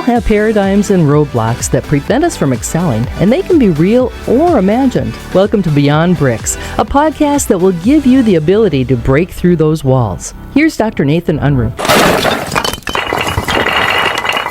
have paradigms and roadblocks that prevent us from excelling, and they can be real or imagined. Welcome to Beyond Bricks, a podcast that will give you the ability to break through those walls. Here's Dr. Nathan Unruh.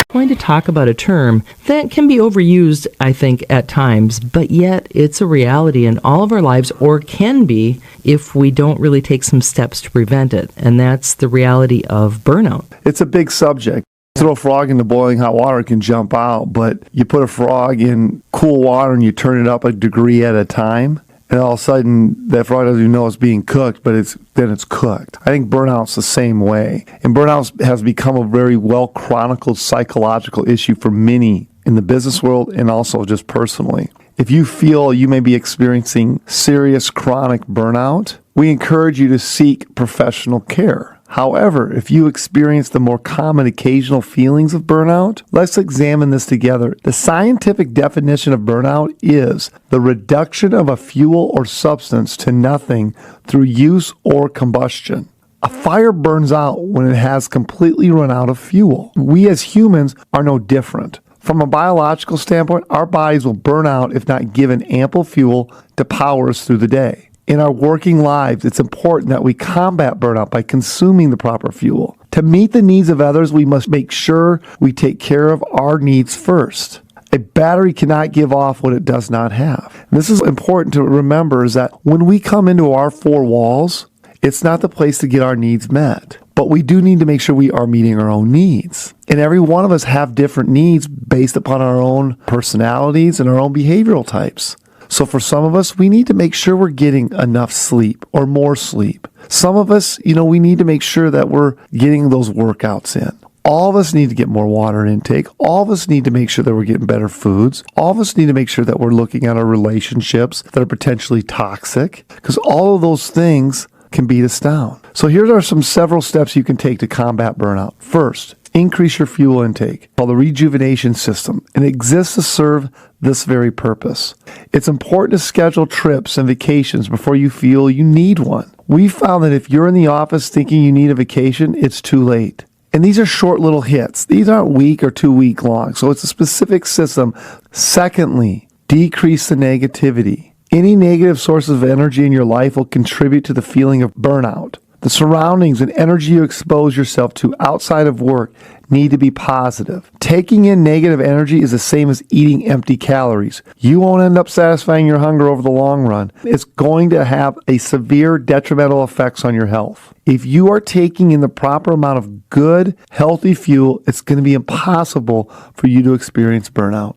I'm going to talk about a term that can be overused, I think, at times, but yet it's a reality in all of our lives, or can be if we don't really take some steps to prevent it, and that's the reality of burnout. It's a big subject. Throw a frog into boiling hot water, it can jump out, but you put a frog in cool water and you turn it up a degree at a time, and all of a sudden that frog doesn't even know it's being cooked, but then it's cooked. I think burnout's the same way. And burnout has become a very well-chronicled psychological issue for many in the business world and also just personally. If you feel you may be experiencing serious chronic burnout, we encourage you to seek professional care. However, if you experience the more common occasional feelings of burnout, let's examine this together. The scientific definition of burnout is the reduction of a fuel or substance to nothing through use or combustion. A fire burns out when it has completely run out of fuel. We as humans are no different. From a biological standpoint, our bodies will burn out if not given ample fuel to power us through the day. In our working lives, it's important that we combat burnout by consuming the proper fuel. To meet the needs of others, we must make sure we take care of our needs first. A battery cannot give off what it does not have. And this is important to remember, is that when we come into our four walls, it's not the place to get our needs met. But we do need to make sure we are meeting our own needs. And every one of us have different needs based upon our own personalities and our own behavioral types. So for some of us, we need to make sure we're getting enough sleep or more sleep. Some of us, we need to make sure that we're getting those workouts in. All of us need to get more water intake. All of us need to make sure that we're getting better foods. All of us need to make sure that we're looking at our relationships that are potentially toxic, because all of those things can beat us down. So here are several steps you can take to combat burnout. First, increase your fuel intake, called the rejuvenation system, and it exists to serve this very purpose. It's important to schedule trips and vacations before you feel you need one. We found that if you're in the office thinking you need a vacation, it's too late. And these are short little hits. These aren't week or 2 week long, so it's a specific system. Secondly, decrease the negativity. Any negative sources of energy in your life will contribute to the feeling of burnout. The surroundings and energy you expose yourself to outside of work need to be positive. Taking in negative energy is the same as eating empty calories. You won't end up satisfying your hunger over the long run. It's going to have a severe detrimental effects on your health. If you are taking in the proper amount of good, healthy fuel, it's going to be impossible for you to experience burnout.